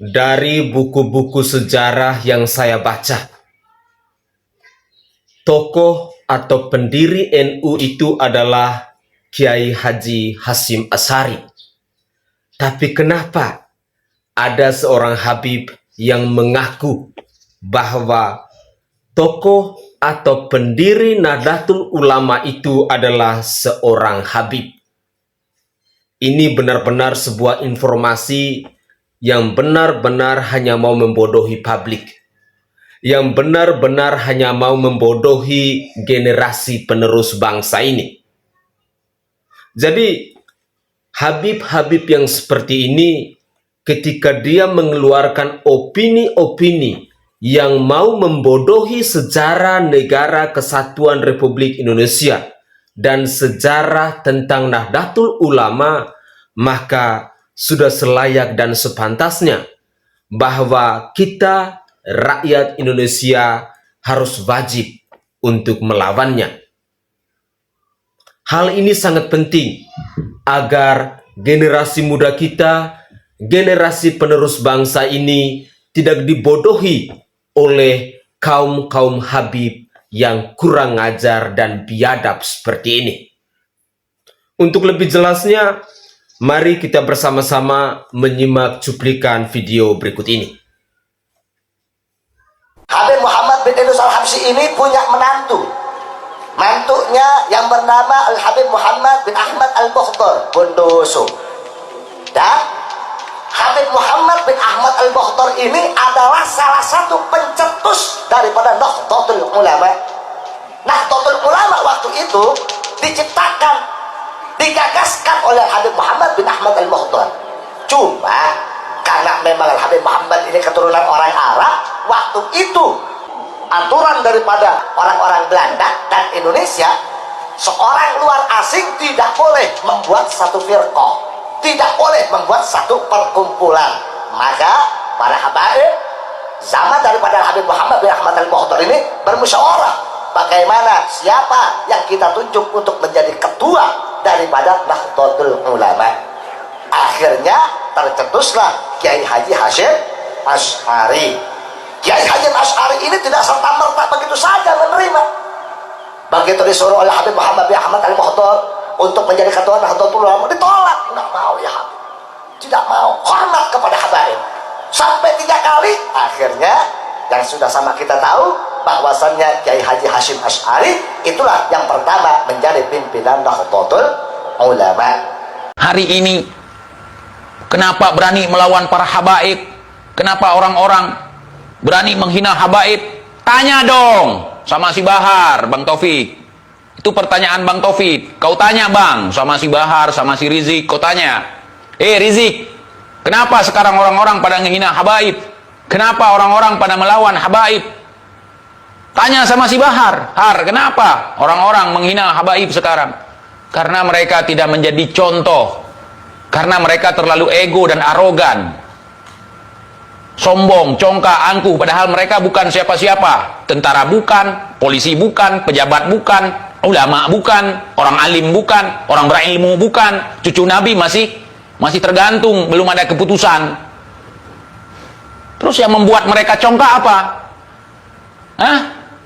Dari buku-buku sejarah yang saya baca, tokoh atau pendiri NU itu adalah Kiai Haji Hasyim Asy'ari. Tapi kenapa ada seorang Habib yang mengaku bahwa tokoh atau pendiri Nahdlatul Ulama itu adalah seorang Habib? Ini benar-benar sebuah informasi yang benar-benar hanya mau membodohi publik, yang benar-benar hanya mau membodohi generasi penerus bangsa ini. Jadi Habib-Habib yang seperti ini, ketika dia mengeluarkan opini-opini yang mau membodohi sejarah negara kesatuan Republik Indonesia dan sejarah tentang Nahdlatul Ulama, maka sudah selayak dan sepantasnya bahwa kita rakyat Indonesia harus wajib untuk melawannya. Hal ini sangat penting agar generasi muda kita, generasi penerus bangsa ini tidak dibodohi oleh kaum-kaum Habib yang kurang ajar dan biadab seperti ini. Untuk lebih jelasnya, mari kita bersama-sama menyimak cuplikan video berikut ini. Habib Muhammad bin Idris Al-Habsyi ini punya menantu. Mantunya yang bernama Al-Habib Muhammad bin Ahmad Al-Mukhtar Bondowoso. Dan Habib Muhammad bin Ahmad Al-Mukhtar ini adalah salah satu pencetus daripada Nahdlatul Ulama. Nahdlatul Ulama waktu itu diciptakan, digagaskan oleh Habib Muhammad bin Ahmad Al-Mukhtar. Cuma karena memang Habib Muhammad ini keturunan orang Arab, waktu itu aturan daripada orang-orang Belanda dan Indonesia, seorang luar asing tidak boleh membuat satu firqah, tidak boleh membuat satu perkumpulan. Maka para habaib zaman daripada Habib Muhammad bin Ahmad Al-Mukhtar ini bermusyawarah bagaimana siapa yang kita tunjuk untuk menjadi ketua daripada Nahdlatul Ulama. Akhirnya tercetuslah Kiai Haji Hasyim Asy'ari. Kiai Hasyim Asy'ari ini tidak serta-merta begitu saja menerima. Begitu disuruh oleh Habib Muhammad bin Ahmad Al-Mukhtar untuk menjadi ketua Nahdlatul Ulama, ditolak. Tidak mau ya Habib, tidak mau, hormat kepada habaib. Sampai 3 kali, akhirnya yang sudah sama kita tahu bahwasannya Kiai Haji Hasyim Asy'ari itulah yang pertama menjadi pimpinan Nahdlatul Ulama. Hari ini kenapa berani melawan para habaib? Kenapa orang-orang berani menghina habaib? Tanya dong sama si Bahar, Bang Taufik. Itu pertanyaan Bang Taufik. Kau tanya Bang, sama si Bahar, sama si Rizik. Kau tanya, Rizik, kenapa sekarang orang-orang pada menghina habaib? Kenapa orang-orang pada melawan habaib? Tanya sama si Bahar, Har, kenapa orang-orang menghina habaib sekarang? Karena mereka tidak menjadi contoh. Karena mereka terlalu ego dan arogan, sombong, congkak, angkuh, padahal mereka bukan siapa-siapa. Tentara bukan, polisi bukan, pejabat bukan, ulama bukan, orang alim bukan, orang berilmu bukan, cucu Nabi masih tergantung, belum ada keputusan. Terus yang membuat mereka congkak apa? Hah?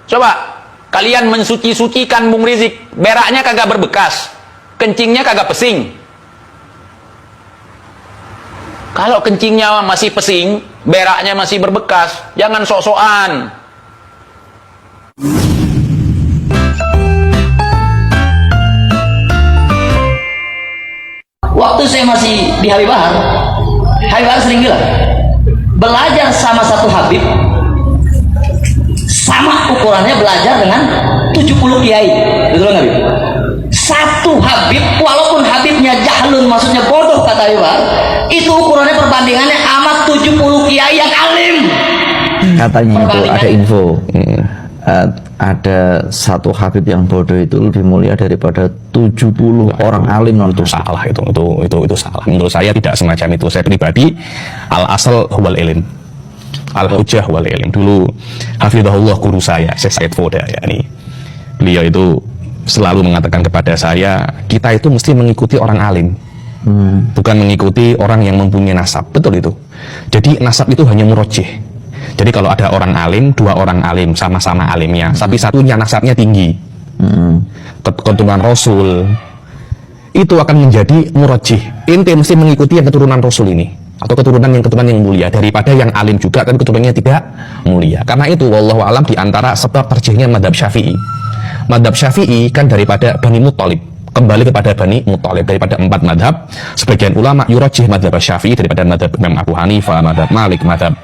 Coba kalian mensuci-sucikan Bung Rizik, beraknya kagak berbekas, kencingnya kagak pesing. Kalau kencingnya masih pesing, beraknya masih berbekas, jangan sok-sokan. Waktu saya masih di Habib Bahar sering bilang, belajar sama satu Habib sama ukurannya belajar dengan 70 kiai. Betul nggak, Habib? Satu Habib, walaupun Habibnya jahlun, maksudnya bodoh, kata Habib Bahar, itu ukurannya perbandingannya amat 70 kiai yang alim. Katanya itu ada info, ada satu Habib yang bodoh itu lebih mulia daripada 70 orang alim. Itu salah, itu salah. Menurut saya tidak semacam itu. Saya pribadi, al asal wal ilm, al hujjah wal ilm. Dulu hafizahullah guru saya, Syekh Said Foda, beliau itu selalu mengatakan kepada saya, kita itu mesti mengikuti orang alim, bukan mengikuti orang yang mempunyai nasab. Betul itu. Jadi nasab itu hanya murojih. Jadi kalau ada orang alim, dua orang alim sama-sama alimnya, tapi satunya nasabnya tinggi, keturunan Rasul, itu akan menjadi murojih. Inti mesti mengikuti yang keturunan Rasul ini, atau keturunan yang mulia, daripada yang alim juga tapi keturunannya tidak mulia. Karena itu wallahu alam diantara sebab terjihnya madhab Syafi'i. Madhab Syafi'i kan daripada Bani Muttalib, kembali kepada Bani Muttalib. Daripada 4 madhab, sebagian ulama yurajih madhab Syafi'i daripada madhab Imam Abu Hanifah, madhab Malik, madhab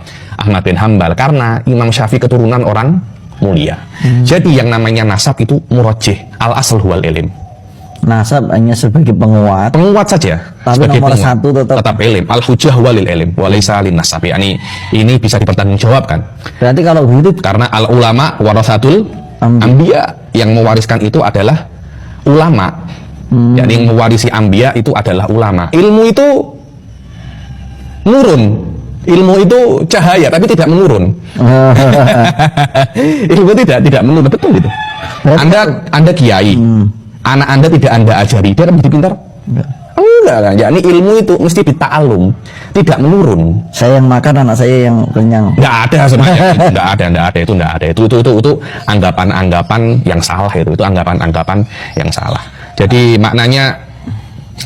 Ahmad bin Hambal, karena Imam Syafi'i keturunan orang mulia. Jadi yang namanya nasab itu murajih, al asal huwal ilim. Nasab hanya sebagai penguat Saja. tapi Sebagai nomor penguat. satu tetap ilim. Al hujjah walil ilim, walaysa lin nasab. Ini bisa dipertanggungjawabkan. berarti kalau begitu Karena al ulama warasatul anbiya, yang mewariskan itu adalah ulama. Jadi yang mewarisi anbiya itu adalah ulama. Ilmu itu nurun. Ilmu itu cahaya tapi tidak menurun. Ilmu tidak menurun, betul itu. Anda kiai, anak Anda tidak Anda ajari, dia akan menjadi pintar? Enggak kan? Yakni ilmu itu mesti dita'alum, tidak menurun. saya yang makan, anak saya yang kenyang. Enggak ada sebenarnya. Enggak ada. Itu anggapan-anggapan yang salah itu. Itu anggapan-anggapan yang salah. Jadi maknanya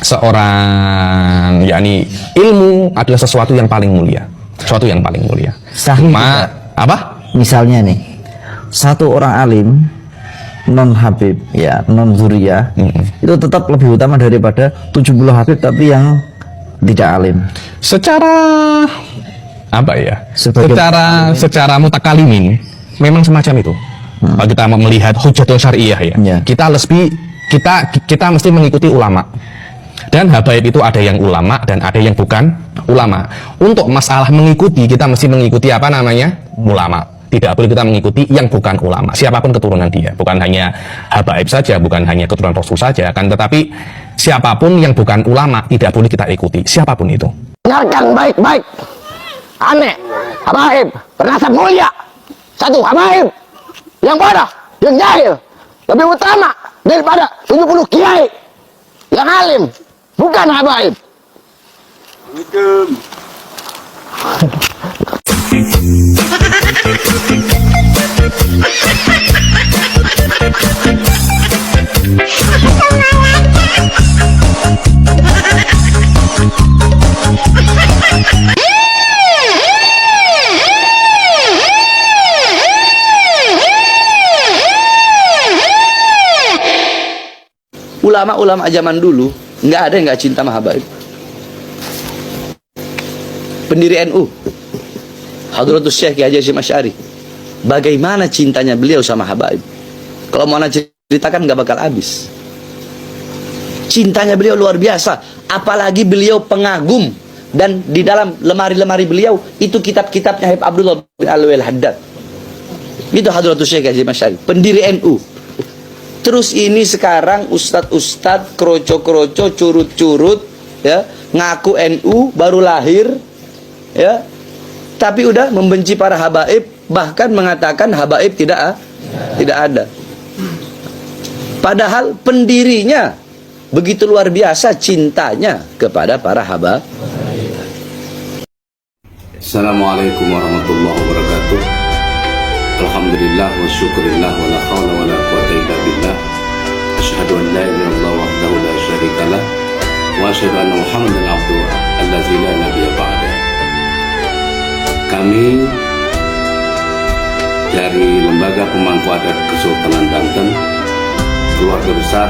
seorang, yakni ilmu adalah sesuatu yang paling mulia. Sesuatu yang paling mulia. Sahih tidak? Apa? Misalnya nih, satu orang alim non habib, ya non zuriyah, itu tetap lebih utama daripada 70 habib tapi yang tidak alim. Secara apa ya? Sebagai- Secara mutakalimin memang semacam itu. Kalau kita mau melihat hujjatul syariah ya, Ya. kita mesti mengikuti ulama. Dan habaib itu ada yang ulama dan ada yang bukan ulama. Untuk masalah mengikuti, kita mesti mengikuti apa namanya? Ulama. Tidak boleh kita mengikuti yang bukan ulama, siapapun keturunan dia. Bukan hanya habaib saja, bukan hanya keturunan Rasul saja, kan, tetapi siapapun yang bukan ulama tidak boleh kita ikuti, siapapun itu. Dengarkan baik-baik. Aneh, habaib, bernasab mulia. Satu habaib, yang bodoh, yang jahil, lebih utama daripada 70 kiai yang alim, bukan habaib. Ulama-ulama zaman dulu nggak ada yang nggak cinta sama habaib. Pendiri NU Hadratus Syekh Kiai Haji Hasyim Asy'ari, bagaimana cintanya beliau sama habaib, kalau mau ceritakan nggak bakal habis. Cintanya beliau luar biasa, apalagi beliau pengagum, dan di dalam lemari-lemari beliau itu kitab-kitabnya Habib Abdullah bin Alwi Al-Haddad. Itu Hadratus Syekh Kiai Haji Hasyim Asy'ari, pendiri NU. Terus ini sekarang ustadz-ustadz kroco-kroco, curut-curut, ya, ngaku NU baru lahir, ya, tapi udah membenci para habaib, bahkan mengatakan habaib tidak ada. Padahal pendirinya begitu luar biasa cintanya kepada para habaib. Assalamualaikum warahmatullahi wabarakatuh. Alhamdulillah wa syukurillah wa la hawla wa la quwwata illa billah. Asyhadu an la ilaha illallah wahdahu la syarikalah wa asyhadu anna Muhammadan abduhu allazi la nabiyya ba'da. Kami dari Lembaga Pemangku Adat Kesultanan Banten, keluarga besar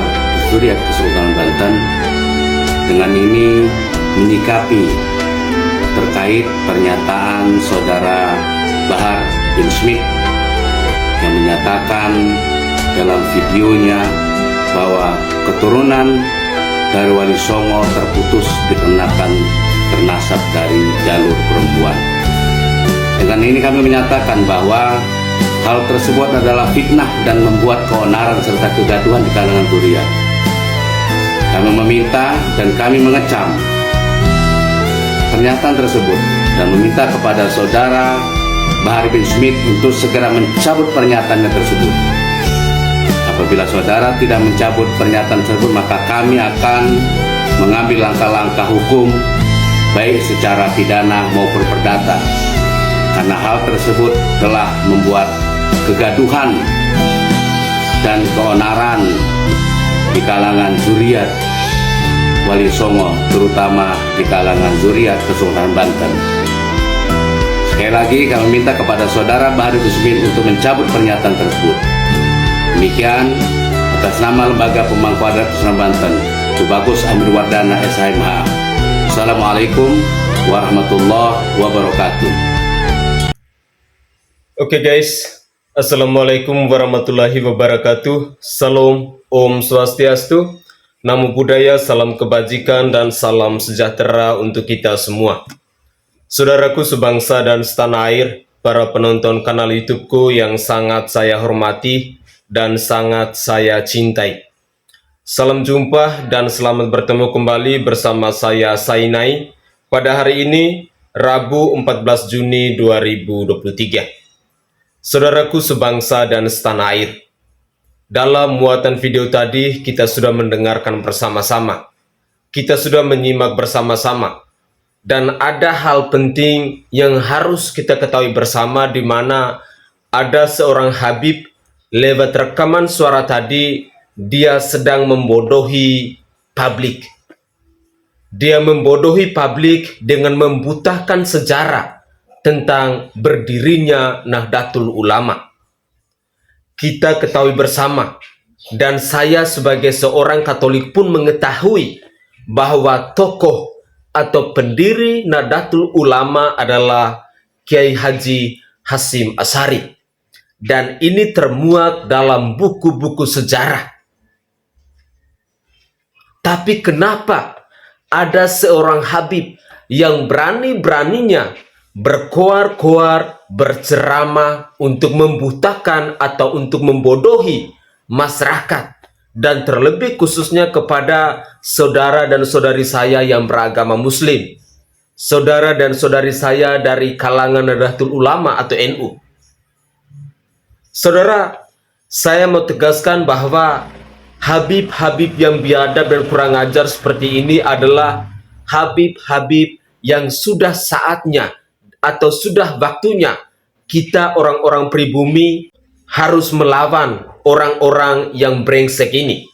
Zuriat Kesultanan Banten, dengan ini menyikapi terkait pernyataan saudara Bahar bin Smith yang menyatakan dalam videonya bahwa keturunan dari Wali Songo terputus dikarenakan ternasab dari jalur perempuan. Dengan ini kami menyatakan bahwa hal tersebut adalah fitnah dan membuat keonaran serta kegaduhan di kalangan zuriat. Kami meminta dan kami mengecam pernyataan tersebut dan meminta kepada saudara Bahar bin Smith untuk segera mencabut pernyataannya tersebut. Apabila saudara tidak mencabut pernyataan tersebut, maka kami akan mengambil langkah-langkah hukum baik secara pidana maupun perdata, karena hal tersebut telah membuat kegaduhan dan keonaran di kalangan zuriat Wali Songo, terutama di kalangan zuriat Kesultanan Banten. Sekali lagi kami minta kepada saudara Bahri Muslimin untuk mencabut pernyataan tersebut. Demikian atas nama Lembaga Pemangku Adat Kesultanan Banten, Tubagus Amir Wardana SHMH. Assalamualaikum warahmatullahi wabarakatuh. Oke guys, Assalamualaikum warahmatullahi wabarakatuh. Salam, Om Swastiastu, Namo Buddhaya, salam kebajikan dan salam sejahtera untuk kita semua. Saudaraku sebangsa dan setanah air, para penonton kanal YouTubeku yang sangat saya hormati dan sangat saya cintai. Salam jumpa dan selamat bertemu kembali bersama saya Sainai pada hari ini, Rabu 14 Juni 2023. Saudaraku sebangsa dan setanah air, dalam muatan video tadi kita sudah mendengarkan bersama-sama, kita sudah menyimak bersama-sama, dan ada hal penting yang harus kita ketahui bersama, di mana ada seorang Habib lewat rekaman suara tadi, dia sedang membodohi publik. Dia membodohi publik dengan membutahkan sejarah tentang berdirinya Nahdlatul Ulama. Kita ketahui bersama, dan saya sebagai seorang Katolik pun mengetahui bahwa tokoh atau pendiri Nahdlatul Ulama adalah Kiai Haji Hasyim Asy'ari. Dan ini termuat dalam buku-buku sejarah. Tapi kenapa ada seorang Habib yang berani-beraninya berkoar-koar, berceramah untuk membutakan atau untuk membodohi masyarakat, dan terlebih khususnya kepada saudara dan saudari saya yang beragama Muslim, saudara dan saudari saya dari kalangan Nahdlatul Ulama atau NU. Saudara, saya mau tegaskan bahwa Habib-Habib yang biadab dan kurang ajar seperti ini adalah Habib-Habib yang sudah saatnya atau sudah waktunya kita orang-orang pribumi harus melawan orang-orang yang brengsek ini.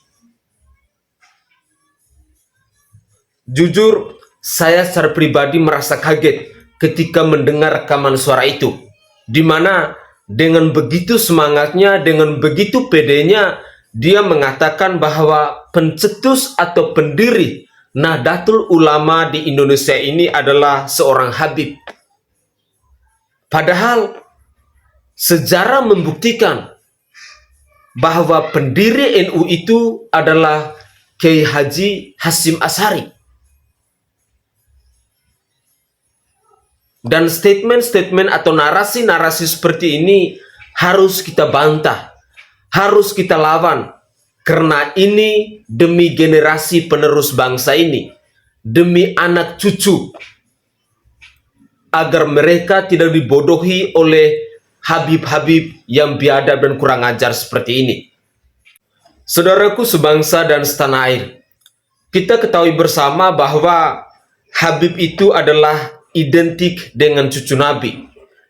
Jujur, saya secara pribadi merasa kaget ketika mendengar rekaman suara itu, di mana dengan begitu semangatnya, dengan begitu pedenya, dia mengatakan bahwa pencetus atau pendiri Nahdlatul Ulama di Indonesia ini adalah seorang Habib. Padahal sejarah membuktikan bahwa pendiri NU itu adalah Kiai Haji Hasyim Asy'ari. Dan statement-statement atau narasi-narasi seperti ini harus kita bantah, harus kita lawan, karena ini demi generasi penerus bangsa ini, demi anak cucu, agar mereka tidak dibodohi oleh Habib-Habib yang biadab dan kurang ajar seperti ini. Saudaraku sebangsa dan setanah air, kita ketahui bersama bahwa Habib itu adalah identik dengan cucu Nabi,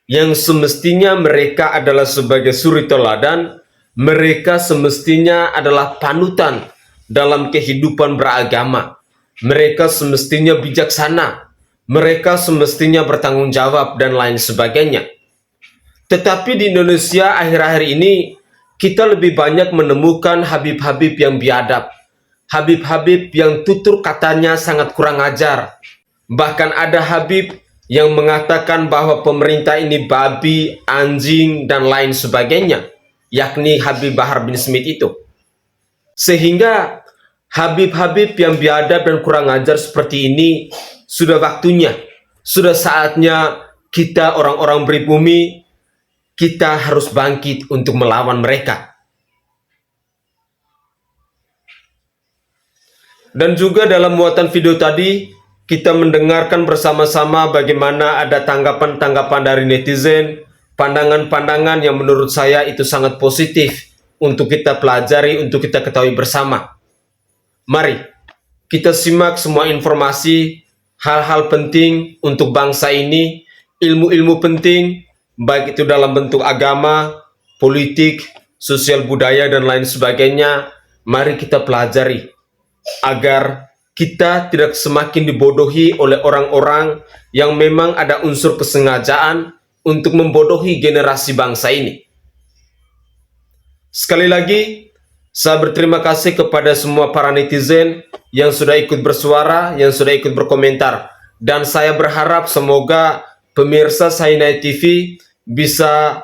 yang semestinya mereka adalah sebagai suri teladan, mereka semestinya adalah panutan dalam kehidupan beragama, mereka semestinya bijaksana, mereka semestinya bertanggung jawab dan lain sebagainya. Tetapi di Indonesia akhir-akhir ini kita lebih banyak menemukan Habib-Habib yang biadab, Habib-Habib yang tutur katanya sangat kurang ajar. Bahkan ada Habib yang mengatakan bahwa pemerintah ini babi, anjing, dan lain sebagainya, yakni Habib Bahar bin Smith itu. Sehingga Habib-Habib yang biadab dan kurang ajar seperti ini sudah waktunya, sudah saatnya kita orang-orang pribumi, kita harus bangkit untuk melawan mereka. Dan juga dalam muatan video tadi, kita mendengarkan bersama-sama bagaimana ada tanggapan-tanggapan dari netizen, pandangan-pandangan yang menurut saya itu sangat positif untuk kita pelajari, untuk kita ketahui bersama. Mari kita simak semua informasi, hal-hal penting untuk bangsa ini, ilmu-ilmu penting, baik itu dalam bentuk agama, politik, sosial budaya, dan lain sebagainya. Mari kita pelajari, agar kita tidak semakin dibodohi oleh orang-orang yang memang ada unsur kesengajaan untuk membodohi generasi bangsa ini. Sekali lagi, saya berterima kasih kepada semua para netizen yang sudah ikut bersuara, yang sudah ikut berkomentar. Dan saya berharap semoga pemirsa Sainai TV bisa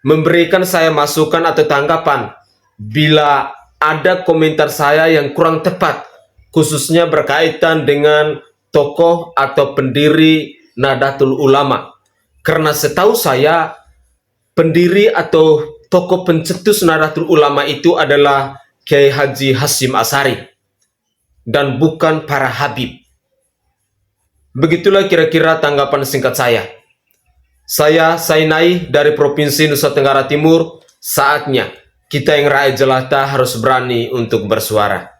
memberikan saya masukan atau tanggapan bila ada komentar saya yang kurang tepat, khususnya berkaitan dengan tokoh atau pendiri Nahdlatul Ulama. Karena setahu saya, pendiri atau tokoh pencetus Nahdlatul Ulama itu adalah Kiai Haji Hasyim Asy'ari dan bukan para habib. Begitulah kira-kira tanggapan singkat saya. Saya Sainai dari Provinsi Nusa Tenggara Timur. Saatnya kita yang rakyat jelata harus berani untuk bersuara.